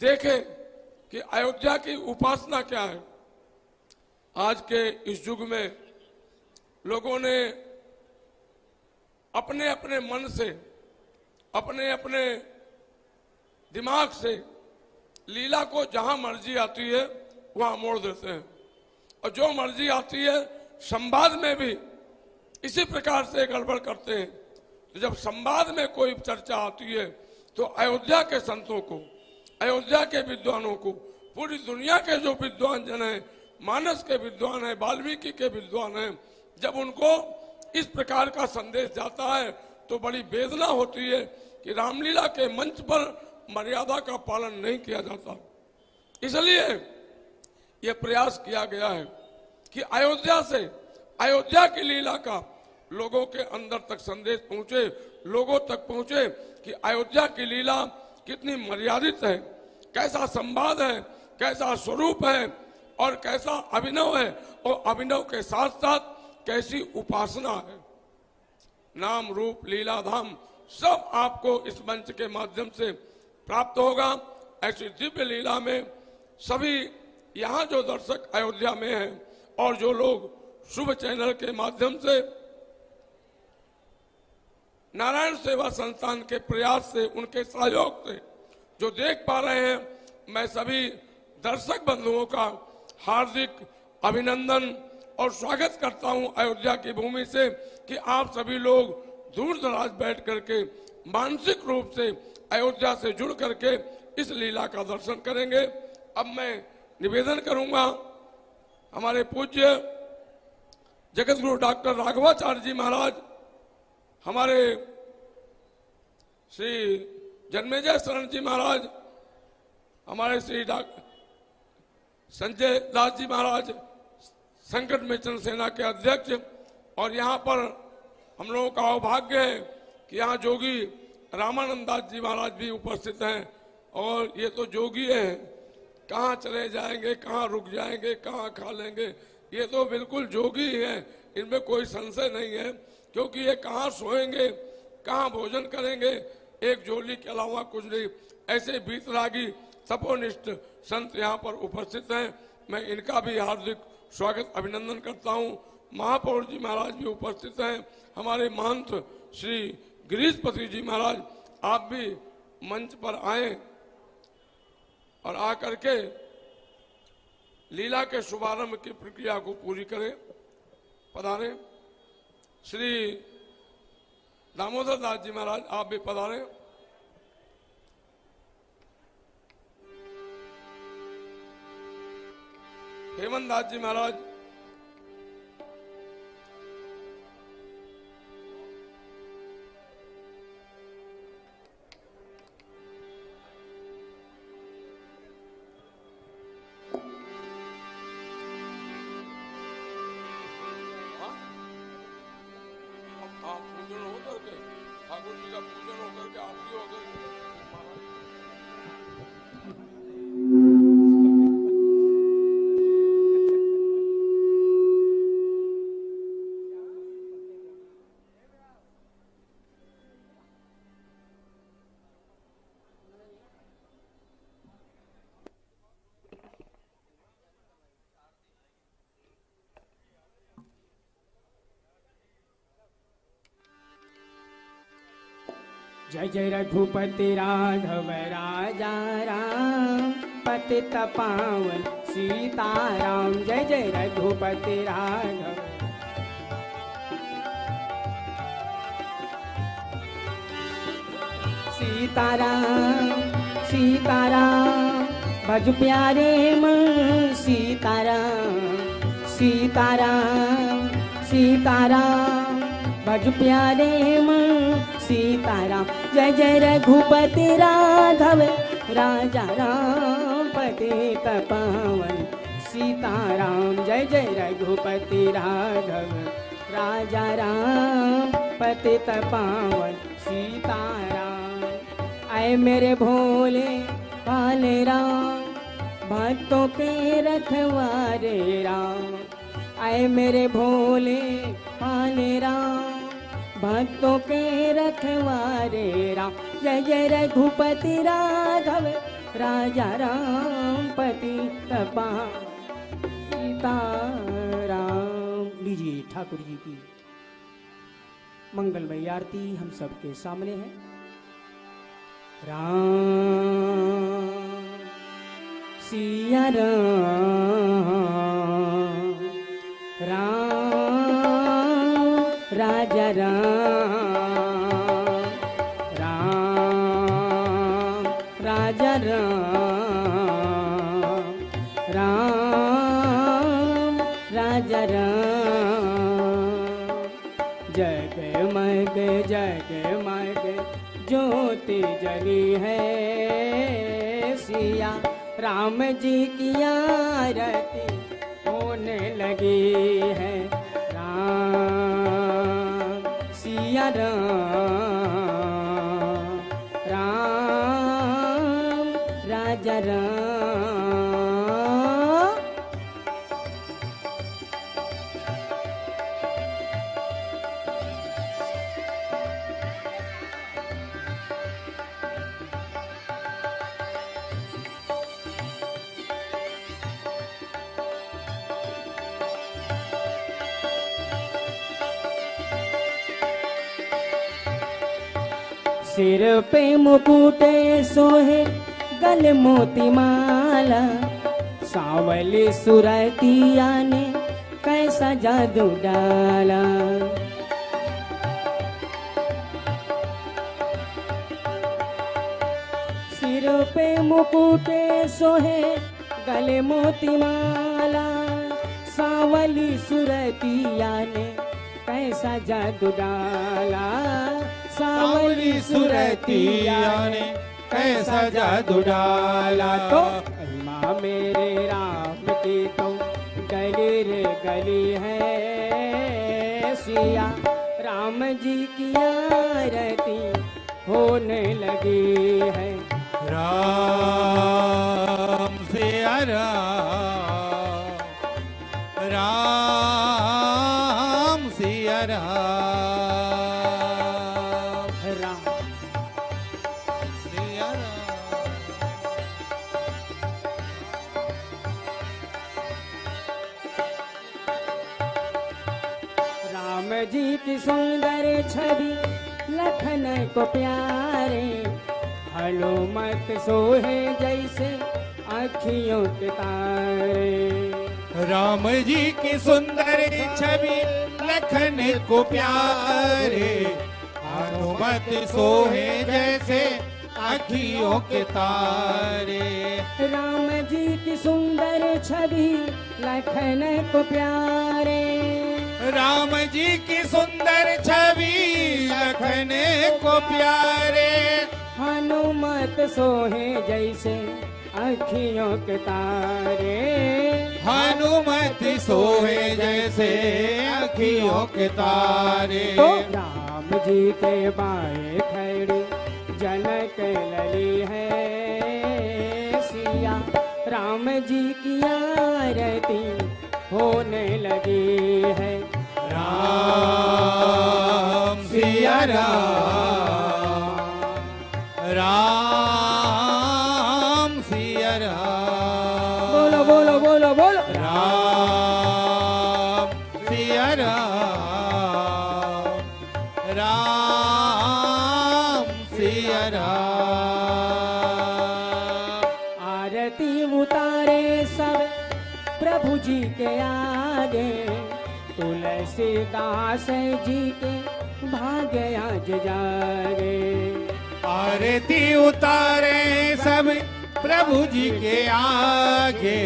देखें कि अयोध्या की उपासना क्या है। आज के इस युग में लोगों ने अपने अपने मन से, अपने अपने दिमाग से लीला को जहां मर्जी आती है वहां मोड़ देते हैं, और जो मर्जी आती है संवाद में भी इसी प्रकार से गड़बड़ करते हैं। तो जब संवाद में कोई चर्चा आती है तो अयोध्या के संतों को, अयोध्या के विद्वानों को, पूरी दुनिया के जो विद्वान जन हैं, मानस के विद्वान हैं, वाल्मीकि के विद्वान हैं, जब उनको इस प्रकार का संदेश जाता है तो बड़ी वेदना होती है कि रामलीला के मंच पर मर्यादा का पालन नहीं किया जाता। इसलिए यह प्रयास किया गया है कि अयोध्या से, अयोध्या की लीला का लोगों के अंदर तक संदेश पहुंचे, लोगों तक पहुंचे कि अयोध्या की लीला कितनी मर्यादित है, कैसा संवाद है, कैसा स्वरूप है और कैसा अभिनव है, और अभिनव के साथ साथ कैसी उपासना है। नाम रूप लीला धाम सब आपको इस मंच के माध्यम से प्राप्त होगा। ऐसी दिव्य लीला में सभी यहाँ जो दर्शक अयोध्या में हैं और जो लोग शुभ चैनल के माध्यम से, नारायण सेवा संस्थान के प्रयास से, उनके सहयोग से जो देख पा रहे हैं, मैं सभी दर्शक बंधुओं का हार्दिक अभिनंदन और स्वागत करता हूं अयोध्या की भूमि से कि आप सभी लोग दूर दराज बैठ करके मानसिक रूप से अयोध्या से जुड़ करके इस लीला का दर्शन करेंगे। अब मैं निवेदन करूंगा हमारे पूज्य जगत गुरु डॉक्टर राघवाचार्य जी महाराज, हमारे श्री जन्मेजय शरण जी महाराज, हमारे श्री संजय दास जी महाराज, संकट मोचन सेना के अध्यक्ष, और यहाँ पर हम लोगों का सौभाग्य है कि यहाँ जोगी रामानंद दास जी महाराज भी उपस्थित हैं। और ये तो जोगी हैं, कहाँ चले जाएंगे, कहाँ रुक जाएंगे, कहाँ खा लेंगे, ये तो बिल्कुल जोगी ही हैं, इनमें कोई संशय नहीं है। क्योंकि ये कहाँ सोएंगे, कहाँ भोजन करेंगे, एक जोली के अलावा कुछ नहीं। ऐसे बीतरागी तपोनिष्ठ संत यहाँ पर उपस्थित हैं, मैं इनका भी हार्दिक स्वागत अभिनंदन करता हूँ। महापौर जी महाराज भी उपस्थित हैं, हमारे महंत श्री गिरीशपति जी महाराज, आप भी मंच पर आए और आकर के लीला के शुभारंभ की प्रक्रिया को पूरी करें। पधारें। श्री दामोदर दास जी महाराज, आप भी पधारें। हेमंत दास जी महाराज, पूजन होकर के, ठाकुर जी का पूजन होकर के, आरती होकर के, जय जय रघुपति राघव राजा राम, पतित पावन सीताराम। जय जय रघुपति राघव। सीताराम सीताराम भज प्यारे मन सीताराम। सीताराम सीताराम भज प्यारे मन सीताराम। जय जय रघुपति राघव राजा राम, पतित पावन सीताराम। जय जय रघुपति राघव राजा राम, पतित पावन सीताराम। आए मेरे भोले भाले राम, भक्तों के रखवारे राम। आए मेरे भोले भाले राम, भक्तों के रखवारे राम। जय जय रघुपति राघव राजा राम पतित पावन सीताराम। लीजिए ठाकुर जी की मंगलमय आरती हम सबके सामने है। राम सिया राम, राम राजा राम, राम राजा राम, राम राजा राम। जगमग जगमग ज्योति जली है, सिया राम जी की आरती होने लगी है। राम सिया राम, राम राजा राम। सिर पे मुकुटे सोहे गल मोती माला, सांवली सुरतिया ने कैसा जादू डाला। सिर पे मुकुटे सोहे गले मोती माला, सांवली सुरतिया ने कैसा जादू डाला। सांवली सुरतिया ने कैसा जादू डाला। तो महिमा मेरे राम की तो गली रे गली है, सिया राम जी की आरती होने लगी है। राम सिया राम, राम सिया राम, राम सिया राम। राम जी की सुंदर छवि लखन को प्यारे, हनुमत सोहे जैसे आँखियों के तारे। राम जी की सुंदर छवि लखन को प्यारे, हनुमत सोहे जैसे आँखियों के तारे। राम जी की सुंदर छवि लखन को प्यारे, राम जी की सुंदर छवि लखन को प्यारे, हनुमत सोहे जैसे आँखियों के तारे। हनुमत सोहे जैसे आँखियों के तारे। तो राम जी के बाएं खड़ी जनक लली है, सिया राम जी की आरती होने लगी है। राम सिया राम, राम सिया राम। बोलो बोलो बोलो बोलो। राम सिया राम, राम सिया राम। आरती उतारे सब प्रभु जी के आगे, तुलसीदास जी के भाग्य आज जागे। आरती उतारे सब प्रभु जी के आगे,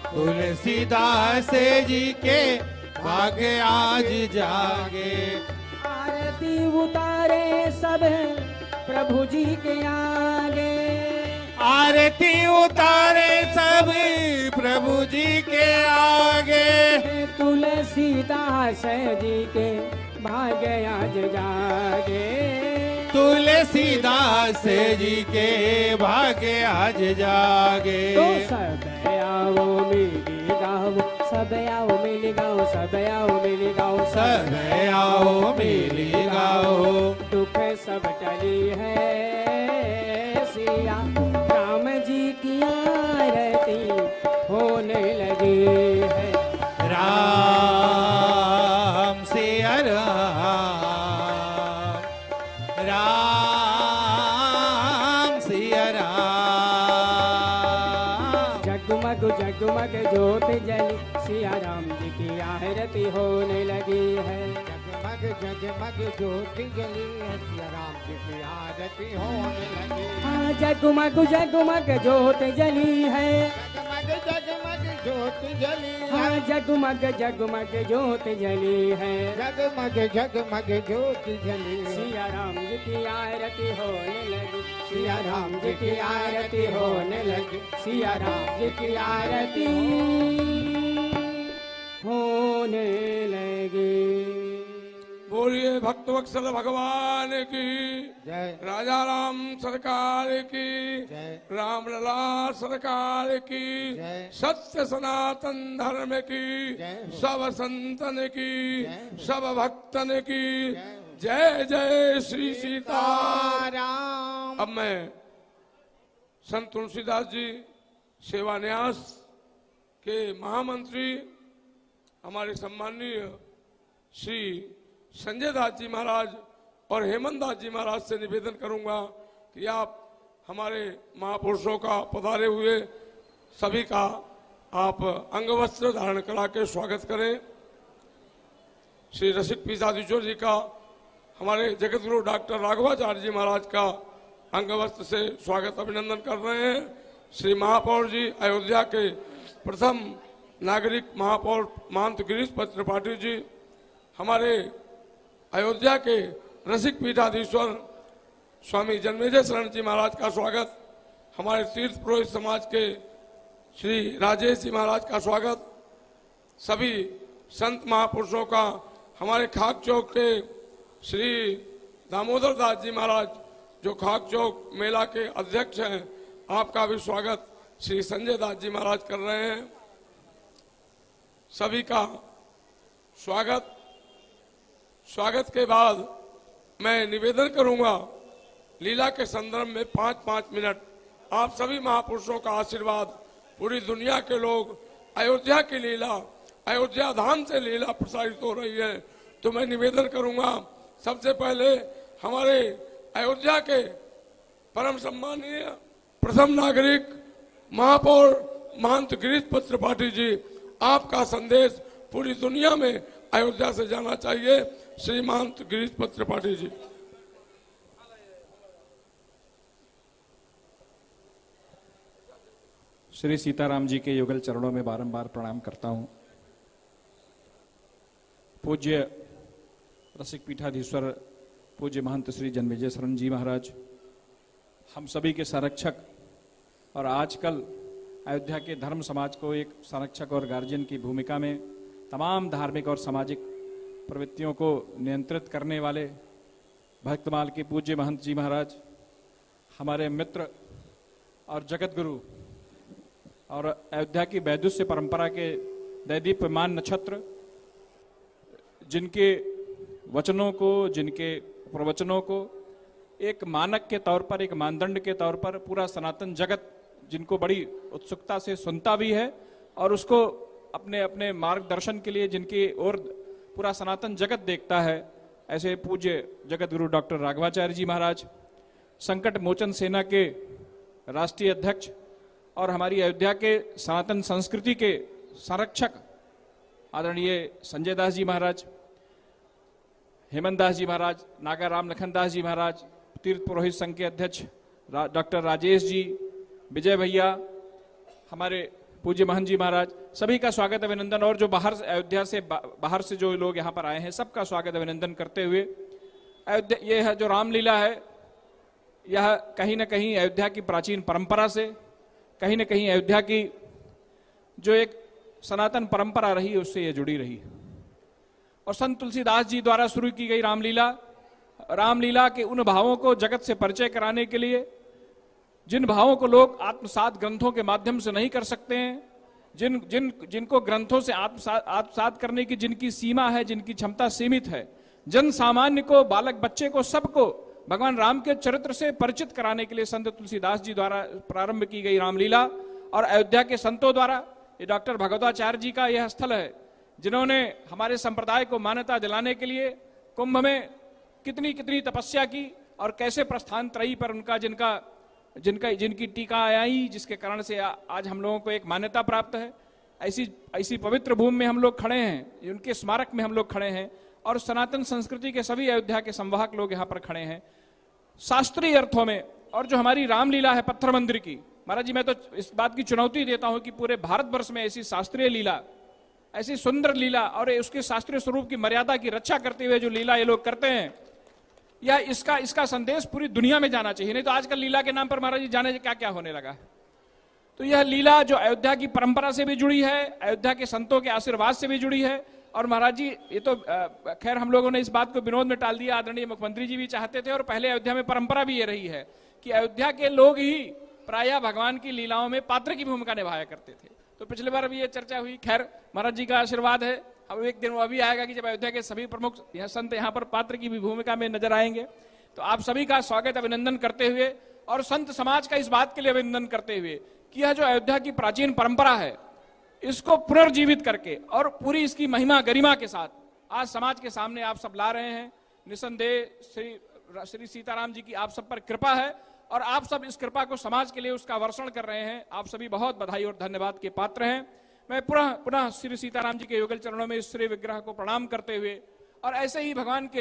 तुलसीदास जी के भाग्य आज जागे। आरती उतारे सब प्रभु जी के आगे, आरती उतारे सब प्रभु जी के आगे, तुलसीदास जी के भाग्य आज जागे। तुलसीदास जी के भाग्य आज जागे। तो सब आओ मिली गाओ, सब आओ मिली गाओ, सब आओ मिली गाओ, सब आओ मिली गाओ। दुख सब टली है, सिया राम जी लगी है। राम सिया राम, राम सिया राम। जगमग जगमग ज्योत जली, सिया राम जी की आरती होने लगी है। जगमग जगमग ज्योति जली है, सिया राम जी की आरती होने लगी। हाँ, जगमग जगमग ज्योत जली है। जगमग जगमग ज्योति जली है, हाँ, जगमग जगमग ज्योत जली है। जगमग जगमग ज्योति जली है। सिया राम जी की आरती होने लगी, सिया राम जी की आरती होने लगी, सिया राम जी की आरती होने लगी। बोलिए भक्तवत्सल भगवान की जय राजा राम सरकार की जय रामलला सरकार की जय। सत्य सनातन धर्म की जय हो। सब संतन की जय हो। सब भक्तन की जय हो। जय जय श्री सीता। राम। अब मैं संत तुलसीदास जी सेवा न्यास के महामंत्री हमारे सम्माननीय श्री संजय दास जी महाराज और हेमंत दास जी महाराज से निवेदन करूंगा कि आप हमारे महापुरुषों का पधारे हुए सभी का आप अंगवस्त्र धारण करा के स्वागत करें। श्री रसिक पीसाधीश्वर जी का हमारे जगत गुरु डॉक्टर राघवाचार्य जी महाराज का अंगवस्त्र से स्वागत अभिनंदन कर रहे हैं। श्री महापौर जी अयोध्या के प्रथम नागरिक महापौर महंत गिरीश त्रिपाठी जी, हमारे अयोध्या के रसिक पीठाधीश्वर स्वामी जन्मेजय शरण जी महाराज का स्वागत, हमारे तीर्थ पुरोहित समाज के श्री राजेश जी महाराज का स्वागत, सभी संत महापुरुषों का, हमारे खाक चौक के श्री दामोदर दास जी महाराज जो खाक चौक मेला के अध्यक्ष हैं, आपका भी स्वागत श्री संजय दास जी महाराज कर रहे हैं। सभी का स्वागत के बाद मैं निवेदन करूंगा लीला के संदर्भ में 5-5 मिनट आप सभी महापुरुषों का आशीर्वाद, पूरी दुनिया के लोग अयोध्या की लीला, अयोध्या धाम से लीला प्रसारित हो रही है, तो मैं निवेदन करूंगा सबसे पहले हमारे अयोध्या के परम सम्मानीय प्रथम नागरिक महापौर महंत गिरीश त्रिपाठी जी, आपका संदेश पूरी दुनिया में अयोध्या से जाना चाहिए। श्री महंत गिरीश त्रिपाठी जी। श्री सीताराम जी के युगल चरणों में बारंबार प्रणाम करता हूं। पूज्य रसिक पीठाधीश्वर पूज्य महंत श्री जन्मेजय शरण जी महाराज, हम सभी के संरक्षक और आजकल अयोध्या के धर्म समाज को एक संरक्षक और गार्जियन की भूमिका में तमाम धार्मिक और सामाजिक प्रवृत्तियों को नियंत्रित करने वाले भक्तमाल के पूज्य महंत जी महाराज, हमारे मित्र और जगत गुरु और अयोध्या की वैदुष्य परंपरा के दैदीप्यमान नक्षत्र, जिनके वचनों को, जिनके प्रवचनों को एक मानक के तौर पर, एक मानदंड के तौर पर पूरा सनातन जगत जिनको बड़ी उत्सुकता से सुनता भी है और उसको अपने अपने मार्गदर्शन के लिए जिनकी ओर पूरा सनातन जगत देखता है, ऐसे पूज्य जगत गुरु डॉक्टर राघवाचार्य जी महाराज, संकट मोचन सेना के राष्ट्रीय अध्यक्ष और हमारी अयोध्या के सनातन संस्कृति के संरक्षक आदरणीय संजय दास जी महाराज, हेमंत दास जी महाराज, नागा राम लखन दास जी महाराज, तीर्थ पुरोहित संघ के अध्यक्ष डॉक्टर राजेश जी, विजय भैया, हमारे पूज्य महंत जी महाराज, सभी का स्वागत अभिनंदन। और जो बाहर अयोध्या से बाहर से जो लोग यहाँ पर आए हैं, सबका स्वागत अभिनंदन करते हुए, अयोध्या ये है जो रामलीला है, यह कहीं न कहीं अयोध्या की प्राचीन परंपरा से, कहीं न कहीं अयोध्या की जो एक सनातन परंपरा रही है उससे ये जुड़ी रही है। और संत तुलसीदास जी द्वारा शुरू की गई रामलीला के उन भावों को जगत से परिचय कराने के लिए, जिन भावों को लोग आत्मसात ग्रंथों के माध्यम से नहीं कर सकते हैं, जिनको ग्रंथों से आत्मसात करने की जिनकी सीमा है, जिनकी क्षमता सीमित है, जन सामान्य को, बालक बच्चे को, सबको भगवान राम के चरित्र से परिचित कराने के लिए संत तुलसीदास जी द्वारा प्रारंभ की गई रामलीला और अयोध्या के संतों द्वारा ये डॉक्टर भगवताचार्य जी का यह स्थल है, जिन्होंने हमारे संप्रदाय को मान्यता दिलाने के लिए कुंभ में कितनी कितनी तपस्या की और कैसे प्रस्थान त्रयी पर उनका जिनकी टीका आई, जिसके कारण से आज हम लोगों को एक मान्यता प्राप्त है। ऐसी पवित्र भूमि में हम लोग खड़े हैं, उनके स्मारक में हम लोग खड़े हैं, और सनातन संस्कृति के सभी अयोध्या के संवाहक लोग यहाँ पर खड़े हैं शास्त्रीय अर्थों में। और जो हमारी रामलीला है पत्थर मंदिर की, महाराज जी मैं तो इस बात की चुनौती देता हूं कि पूरे भारतवर्ष में ऐसी शास्त्रीय लीला, ऐसी सुंदर लीला और उसके शास्त्रीय स्वरूप की मर्यादा की रक्षा करते हुए जो लीला ये लोग करते हैं, या इसका संदेश पूरी दुनिया में जाना चाहिए। नहीं तो आजकल लीला के नाम पर महाराज जी जाने क्या क्या होने लगा है। तो यह लीला जो अयोध्या की परंपरा से भी जुड़ी है, अयोध्या के संतों के आशीर्वाद से भी जुड़ी है। और महाराज जी ये तो खैर हम लोगों ने इस बात को विनोद में टाल दिया, आदरणीय मुख्यमंत्री जी भी चाहते थे, और पहले अयोध्या में परंपरा भी ये रही है कि अयोध्या के लोग ही प्रायः भगवान की लीलाओं में पात्र की भूमिका निभाया करते थे। तो पिछले बार भी ये चर्चा हुई, खैर महाराज जी का आशीर्वाद है, अब एक दिन वो अभी आएगा कि जब अयोध्या के सभी प्रमुख संत यहाँ पर पात्र की भी भूमिका में नजर आएंगे। तो आप सभी का स्वागत अभिनंदन करते हुए और संत समाज का इस बात के लिए अभिनंदन करते हुए कि यह जो अयोध्या की प्राचीन परंपरा है, इसको पुनर्जीवित करके और पूरी इसकी महिमा गरिमा के साथ आज समाज के सामने आप सब ला रहे हैं। निसंदेह श्री सीताराम जी की आप सब पर कृपा है और आप सब इस कृपा को समाज के लिए उसका वर्षण कर रहे हैं। आप सभी बहुत बधाई और धन्यवाद के पात्र हैं। मैं पुनः श्री सीताराम जी के युगल चरणों में इस श्री विग्रह को प्रणाम करते हुए और ऐसे ही भगवान के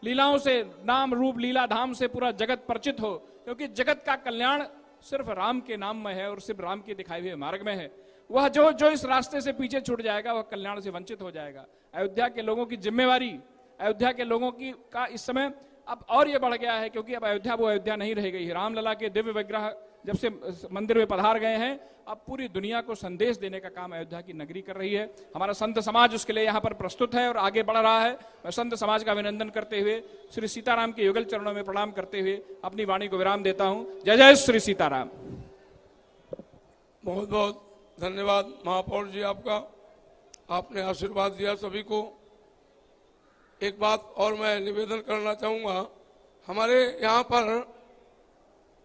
लीलाओं से, नाम रूप लीला धाम से पूरा जगत परिचित हो, क्योंकि जगत का कल्याण सिर्फ राम के नाम में है और सिर्फ राम के दिखाए हुए मार्ग में है। वह जो इस रास्ते से पीछे छूट जाएगा वह कल्याण से वंचित हो जाएगा। अयोध्या के लोगों की जिम्मेवारी, अयोध्या के लोगों की का इस समय अब और ये बढ़ गया है, क्योंकि अब अयोध्या वो अयोध्या नहीं रह गई है। रामलला के दिव्य विग्रह जब से मंदिर में पधार गए हैं, अब पूरी दुनिया को संदेश देने का काम अयोध्या की नगरी कर रही है। हमारा संत समाज उसके लिए यहाँ पर प्रस्तुत है और आगे बढ़ रहा है। मैं संत समाज का अभिनंदन करते हुए श्री सीताराम के युगल चरणों में प्रणाम करते हुए अपनी वाणी को विराम देता हूँ। जय जय श्री सीताराम। बहुत बहुत धन्यवाद महापौर जी आपका, आपने आशीर्वाद दिया सभी को। एक बात और मैं निवेदन करना चाहूँगा, हमारे यहाँ पर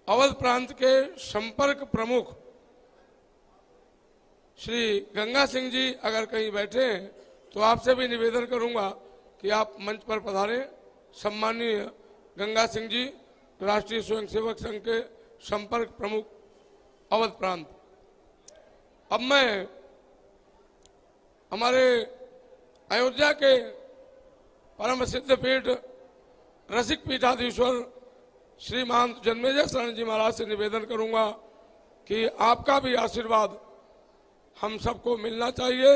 अवध प्रांत के संपर्क प्रमुख श्री गंगा सिंह जी अगर कहीं बैठे हैं तो आपसे भी निवेदन करूंगा कि आप मंच पर पधारें। सम्माननीय गंगा सिंह जी, राष्ट्रीय स्वयंसेवक संघ के संपर्क प्रमुख अवध प्रांत। अब मैं हमारे अयोध्या के परम सिद्ध पीठ रसिक पीठाधीश्वर श्री महंत जन्मेजय शरण जी महाराज से निवेदन करूंगा कि आपका भी आशीर्वाद हम सबको मिलना चाहिए,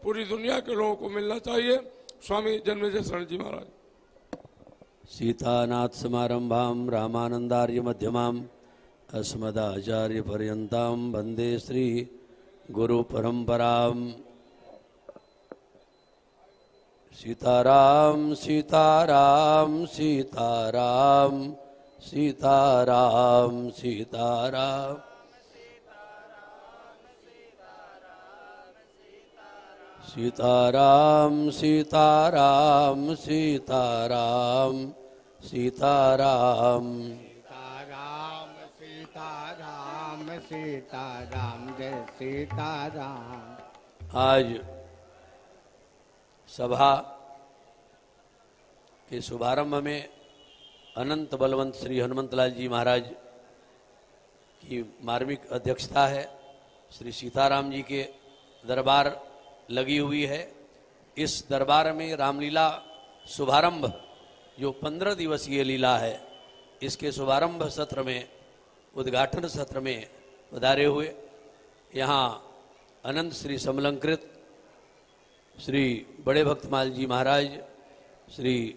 पूरी दुनिया के लोगों को मिलना चाहिए। स्वामी जन्मेजय शरण जी महाराज। सीतानाथ समारंभां रामानंदार्य मध्यमाम् अस्मदाचार्य पर्यन्तां वंदे श्री गुरु परंपराम्। सीताराम सीताराम सीताराम सीताराम सीताराम सीताराम सीताराम सीताराम सीताराम सीताराम सीताराम जय सीताराम। आज सभा के शुभारंभ में अनंत बलवंत श्री हनुमंतलाल जी महाराज की मार्मिक अध्यक्षता है। श्री सीताराम जी के दरबार लगी हुई है। इस दरबार में रामलीला शुभारंभ जो 15 दिवसीय लीला है, इसके शुभारंभ सत्र में, उद्घाटन सत्र में पधारे हुए यहाँ अनंत श्री समलंकृत श्री बड़े भक्तमाल जी महाराज, श्री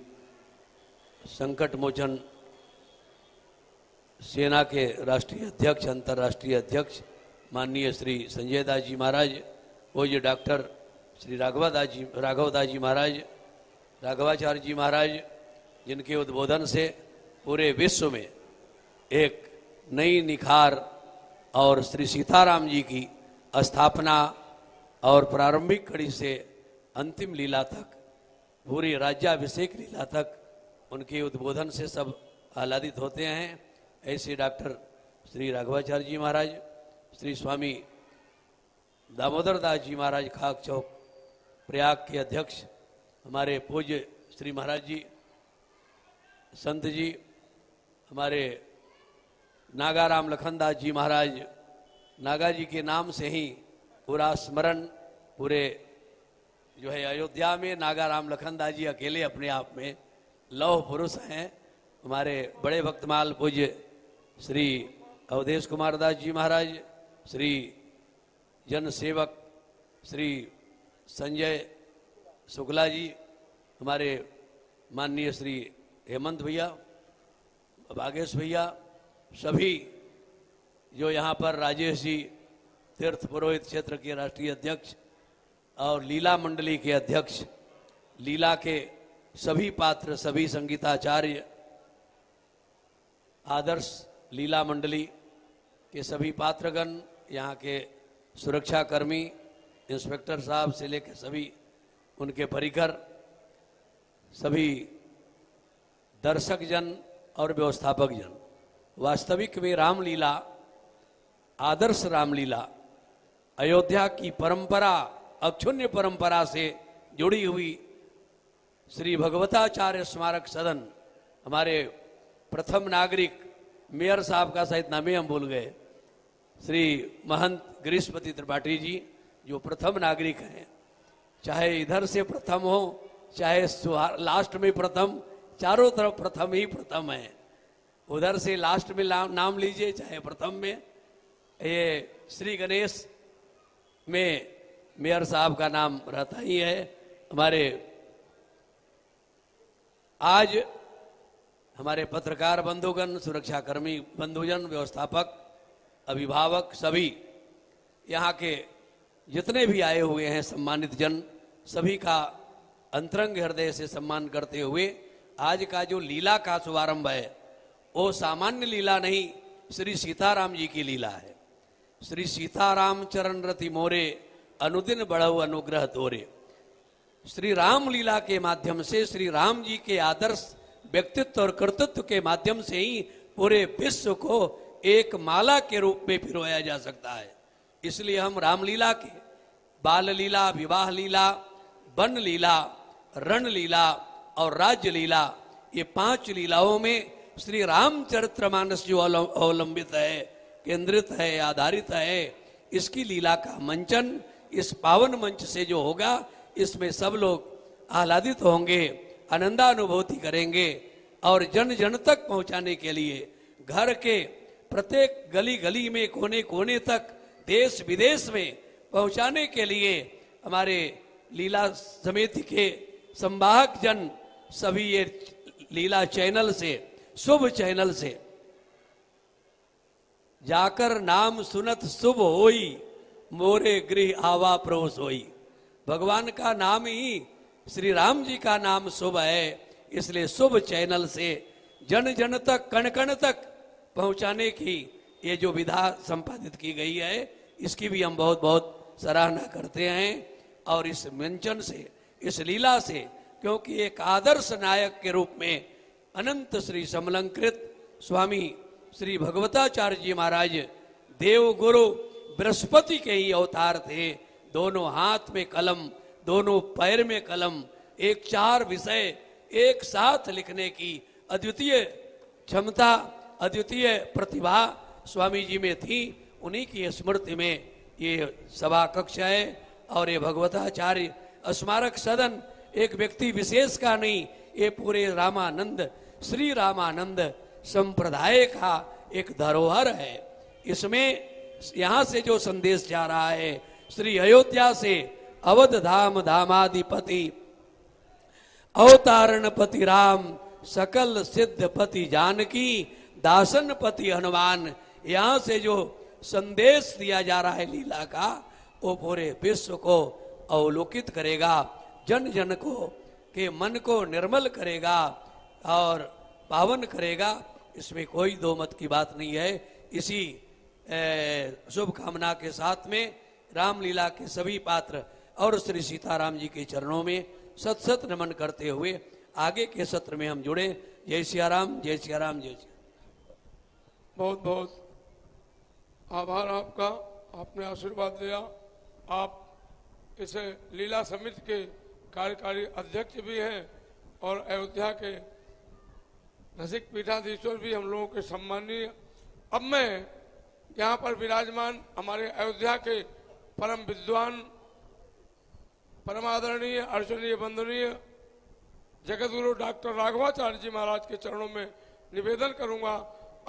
संकट मोचन सेना के राष्ट्रीय अध्यक्ष, अंतर्राष्ट्रीय अध्यक्ष माननीय श्री संजय दास जी महाराज, पूज्य डॉक्टर श्री राघवदास जी महाराज, राघवाचार्य जी महाराज, जिनके उद्बोधन से पूरे विश्व में एक नई निखार और श्री सीताराम जी की स्थापना और प्रारंभिक कड़ी से अंतिम लीला तक, पूरी राज्याभिषेक लीला तक उनके उद्बोधन से सब आह्लादित होते हैं। ऐसे डॉक्टर श्री राघवाचार्य जी महाराज, श्री स्वामी दामोदर दास जी महाराज खाक चौक प्रयाग के अध्यक्ष, हमारे पूज्य श्री महाराज जी संत जी, हमारे नागाराम लखनदास जी महाराज, नागा जी के नाम से ही पूरा स्मरण, पूरे जो है अयोध्या में नागाराम लखनदास जी अकेले अपने आप में लौह पुरुष हैं। हमारे बड़े भक्तमाल पूज्य श्री अवधेश कुमार दास जी महाराज, श्री जन सेवक श्री संजय शुक्ला जी, हमारे माननीय श्री हेमंत भैया, भागेश भैया, सभी जो यहाँ पर राजेश जी तीर्थ पुरोहित क्षेत्र के राष्ट्रीय अध्यक्ष और लीला मंडली के अध्यक्ष, लीला के सभी पात्र, सभी संगीताचार्य, आदर्श लीला मंडली के सभी पात्रगण, यहाँ के सुरक्षाकर्मी, इंस्पेक्टर साहब से लेकर सभी उनके परिकर, सभी दर्शक जन और व्यवस्थापक जन, वास्तविक में रामलीला, आदर्श रामलीला अयोध्या की परंपरा, अक्षुण्य परंपरा से जुड़ी हुई श्री भगवताचार्य स्मारक सदन, हमारे प्रथम नागरिक मेयर साहब का शायद नाम ही हम भूल गए, श्री महंत गिरीशपति त्रिपाठी जी जो प्रथम नागरिक हैं, चाहे इधर से प्रथम हो चाहे लास्ट में प्रथम, चारों तरफ प्रथम ही प्रथम है। उधर से लास्ट में नाम लीजिए चाहे प्रथम में, ये श्री गणेश में मेयर साहब का नाम रहता ही है। हमारे आज हमारे पत्रकार बंधुगण, सुरक्षाकर्मी बंधुजन, व्यवस्थापक, अभिभावक, सभी यहाँ के जितने भी आए हुए हैं सम्मानित जन, सभी का अंतरंग हृदय से सम्मान करते हुए आज का जो लीला का शुभारंभ है वो सामान्य लीला नहीं, श्री सीताराम जी की लीला है। श्री सीताराम चरण रति मोरे, अनुदिन बढ़ऊ अनुग्रह तोरे। श्री राम लीला के माध्यम से श्री राम जी के आदर्श व्यक्तित्व और कर्तृत्व के माध्यम से ही पूरे विश्व को एक माला के रूप में पिरोया जा सकता है। इसलिए हम रामलीला के बाल लीला, विवाह लीला, वन लीला, रण लीला और राज्य लीला, ये 5 लीलाओं में श्री रामचरितमानस जो अवलंबित है, केंद्रित है, आधारित है, इसकी लीला का मंचन इस पावन मंच से जो होगा, इसमें सब लोग आह्लादित होंगे, आनंदानुभूति करेंगे और जन जन तक पहुंचाने के लिए घर के प्रत्येक गली गली में, कोने कोने तक, देश विदेश में पहुंचाने के लिए हमारे लीला समिति के संवाहक जन सभी ये लीला चैनल से, शुभ चैनल से जाकर नाम सुनत शुभ होई, मोरे गृह आवा प्रवेश होई। भगवान का नाम ही, श्री राम जी का नाम शुभ है, इसलिए शुभ चैनल से जन जन तक, कण कण तक पहुंचाने की ये जो विधा संपादित की गई है, इसकी भी हम बहुत बहुत सराहना करते हैं। और इस मंचन से, इस लीला से, क्योंकि एक आदर्श नायक के रूप में अनंत श्री समलंकृत स्वामी श्री भगवताचार्य जी महाराज देव गुरु बृहस्पति के ही अवतार थे। दोनों हाथ में कलम, दोनों पैर में कलम, एक 4 विषय एक साथ लिखने की अद्वितीय क्षमता, अद्वितीय प्रतिभा स्वामी जी में थी। उन्हीं की स्मृति में ये सभा कक्ष है और ये भगवताचार्य स्मारक सदन एक व्यक्ति विशेष का नहीं, ये पूरे रामानंद, श्री रामानंद संप्रदाय का एक धरोहर है। इसमें यहाँ से जो संदेश जा रहा है, श्री अयोध्या से अवध धाम धामाधिपति अवतारणपति राम, सकल सिद्धपति जानकी, दासनपति हनुमान, यहाँ से जो संदेश दिया जा रहा है लीला का, वो पूरे विश्व को अवलोकित करेगा, जन जन को के मन को निर्मल करेगा और पावन करेगा। इसमें कोई दो मत की बात नहीं है। इसी शुभ कामना के साथ में रामलीला के सभी पात्र और श्री सीताराम जी के चरणों में सत सत नमन करते हुए आगे के सत्र में हम जुड़े। जय सिया राम, जय सिया राम, जय सिया। बहुत बहुत आभार आपका, आपने आशीर्वाद दिया। आप इस लीला समिति के कार्यकारी अध्यक्ष भी हैं और अयोध्या के रसिक पीठाधीश्वर भी हम लोगों के सम्मानीय। अब मैं यहाँ पर विराजमान हमारे अयोध्या के परम विद्वान, परमादरणीय, अर्चनीय, वंदनीय जगतगुरु डॉक्टर राघवाचार्य जी महाराज के चरणों में निवेदन करूंगा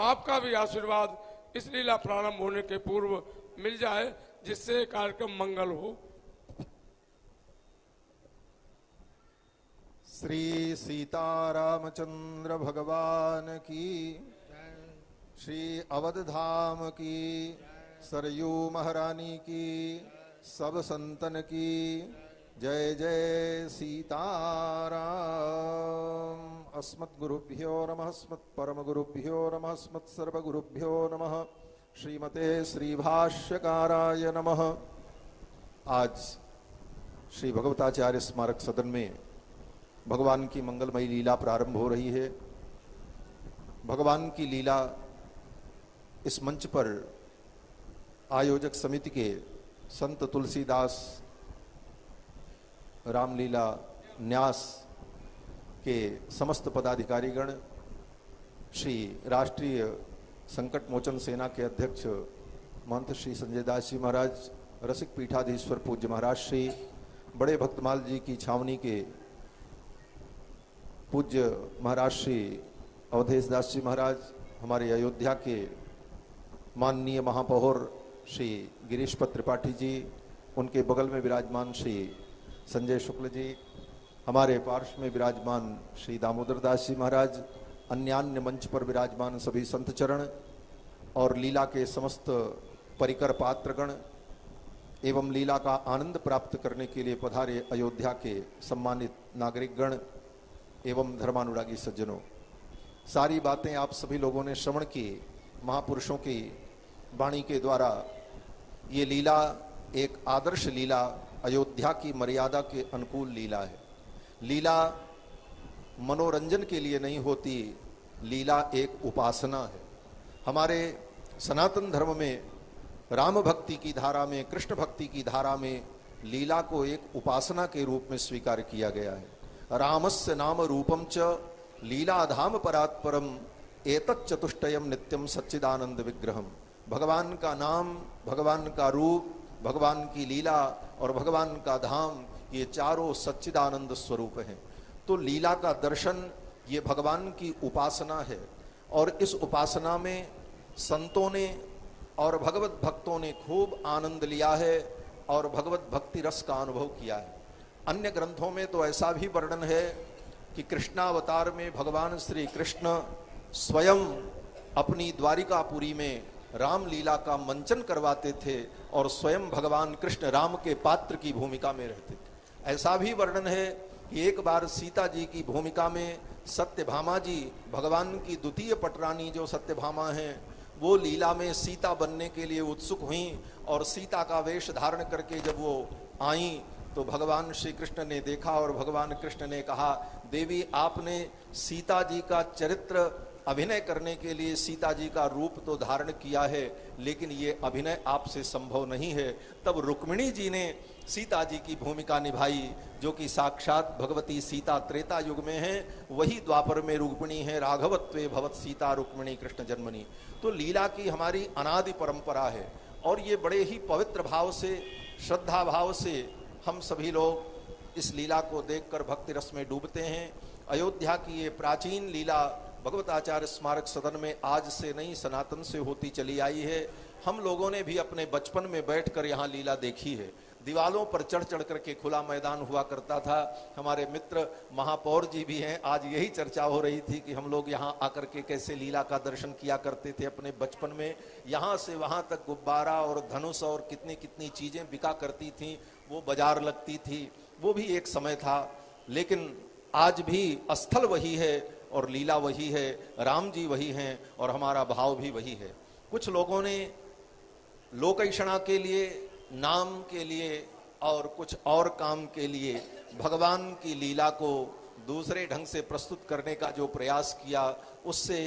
आपका भी आशीर्वाद इस लीला प्रारंभ होने के पूर्व मिल जाए, जिससे कार्यक्रम मंगल हो। श्री सीतारामचंद्र भगवान की, श्री अवध धाम की, सरयू महारानी की, सब संतन की जय जय सीताराम। अस्मत् गुरुभ्यो नमः, अस्मत् परम गुरुभ्यो नमः, अस्मत् सर्व गुरुभ्यो नमः। श्रीमते श्री भाष्यकाराय नमः। आज श्री भगवताचार्य स्मारक सदन में भगवान की मंगलमयी लीला प्रारंभ हो रही है। भगवान की लीला इस मंच पर आयोजक समिति के संत तुलसीदास रामलीला न्यास के समस्त पदाधिकारीगण, श्री राष्ट्रीय संकट मोचन सेना के अध्यक्ष महंत श्री संजय दास जी महाराज, रसिक पीठाधीश्वर पूज्य महाराज श्री बड़े भक्तमाल जी की छावनी के पूज्य महाराज श्री अवधेश दास जी महाराज, हमारे अयोध्या के माननीय महापौर श्री गिरीश त्रिपाठी जी, उनके बगल में विराजमान श्री संजय शुक्ल जी, हमारे पार्श्व में विराजमान श्री दामोदर दास जी महाराज, अन्यान्य मंच पर विराजमान सभी संत चरण और लीला के समस्त परिकर पात्रगण एवं लीला का आनंद प्राप्त करने के लिए पधारे अयोध्या के सम्मानित नागरिकगण एवं धर्मानुरागी सज्जनों, सारी बातें आप सभी लोगों ने श्रवण की। महापुरुषों की वाणी के द्वारा ये लीला एक आदर्श लीला, अयोध्या की मर्यादा के अनुकूल लीला है। लीला मनोरंजन के लिए नहीं होती, लीला एक उपासना है। हमारे सनातन धर्म में राम भक्ति की धारा में, कृष्ण भक्ति की धारा में लीला को एक उपासना के रूप में स्वीकार किया गया है। रामस्य नाम रूपम च लीलाधाम परात्परम एतत् चतुष्टयम नित्यम सच्चिदानंद विग्रहम। भगवान का नाम, भगवान का रूप, भगवान की लीला और भगवान का धाम, ये चारों सच्चिदानंद स्वरूप हैं। तो लीला का दर्शन ये भगवान की उपासना है और इस उपासना में संतों ने और भगवत भक्तों ने खूब आनंद लिया है और भगवत भक्ति रस का अनुभव किया है। अन्य ग्रंथों में तो ऐसा भी वर्णन है कि कृष्णावतार में भगवान श्री कृष्ण स्वयं अपनी द्वारिकापुरी में रामलीला का मंचन करवाते थे और स्वयं भगवान कृष्ण राम के पात्र की भूमिका में रहते थे। ऐसा भी वर्णन है कि एक बार सीता जी की भूमिका में सत्यभामा जी, भगवान की द्वितीय पटरानी जो सत्यभामा हैं, वो लीला में सीता बनने के लिए उत्सुक हुई और सीता का वेश धारण करके जब वो आई तो भगवान श्री कृष्ण ने देखा और भगवान कृष्ण ने कहा, देवी आपने सीता जी का चरित्र अभिनय करने के लिए सीता जी का रूप तो धारण किया है, लेकिन ये अभिनय आपसे संभव नहीं है। तब रुक्मिणी जी ने सीता जी की भूमिका निभाई, जो कि साक्षात भगवती सीता त्रेता युग में है, वही द्वापर में रुक्मिणी है। राघवत्वे भवत सीता रुक्मिणी कृष्ण जन्मनी। तो लीला की हमारी अनादि परंपरा है और ये बड़े ही पवित्र भाव से, श्रद्धा भाव से हम सभी लोग इस लीला को देखकर भक्ति रस में डूबते हैं। अयोध्या की ये प्राचीन लीला भगवताचार्य स्मारक सदन में आज से नहीं, सनातन से होती चली आई है। हम लोगों ने भी अपने बचपन में बैठकर यहाँ लीला देखी है। दीवालों पर चढ़ चढ़ करके खुला मैदान हुआ करता था। हमारे मित्र महापौर जी भी हैं, आज यही चर्चा हो रही थी कि हम लोग यहाँ आकर के कैसे लीला का दर्शन किया करते थे अपने बचपन में। यहाँ से वहाँ तक गुब्बारा और धनुष और कितनी कितनी चीजें बिका करती थी, वो बाजार लगती थी, वो भी एक समय था। लेकिन आज भी स्थल वही है और लीला वही है, राम जी वही हैं और हमारा भाव भी वही है। कुछ लोगों ने लोकैषणा के लिए, नाम के लिए और कुछ और काम के लिए भगवान की लीला को दूसरे ढंग से प्रस्तुत करने का जो प्रयास किया, उससे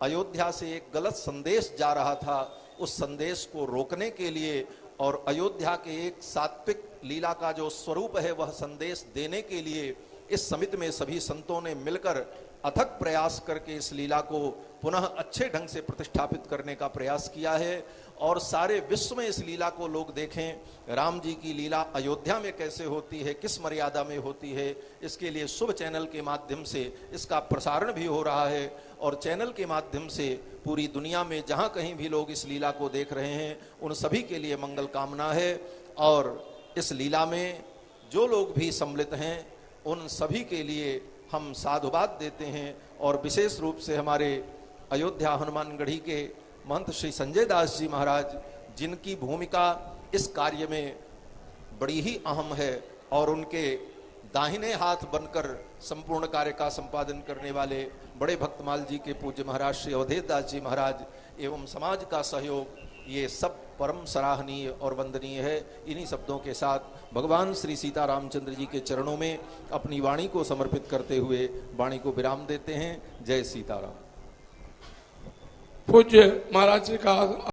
अयोध्या से एक गलत संदेश जा रहा था। उस संदेश को रोकने के लिए और अयोध्या के एक सात्विक लीला का जो स्वरूप है वह संदेश देने के लिए इस समिति में सभी संतों ने मिलकर अथक प्रयास करके इस लीला को पुनः अच्छे ढंग से प्रतिष्ठापित करने का प्रयास किया है और सारे विश्व में इस लीला को लोग देखें। राम जी की लीला अयोध्या में कैसे होती है, किस मर्यादा में होती है, इसके लिए शुभ चैनल के माध्यम से इसका प्रसारण भी हो रहा है और चैनल के माध्यम से पूरी दुनिया में जहां कहीं भी लोग इस लीला को देख रहे हैं उन सभी के लिए मंगल कामना है। और इस लीला में जो लोग भी सम्मिलित हैं उन सभी के लिए हम साधुवाद देते हैं और विशेष रूप से हमारे अयोध्या हनुमानगढ़ी के महंत श्री संजय दास जी महाराज, जिनकी भूमिका इस कार्य में बड़ी ही अहम है और उनके दाहिने हाथ बनकर संपूर्ण कार्य का संपादन करने वाले बड़े भक्तमाल जी के पूज्य महाराज श्री अवधेश दास जी महाराज एवं समाज का सहयोग, ये सब परम सराहनीय और वंदनीय है। इन्हीं शब्दों के साथ भगवान श्री सीता रामचंद्र जी के चरणों में अपनी वाणी को समर्पित करते हुए वाणी को विराम देते हैं। जय सीताराम। पूज्य महाराज जी का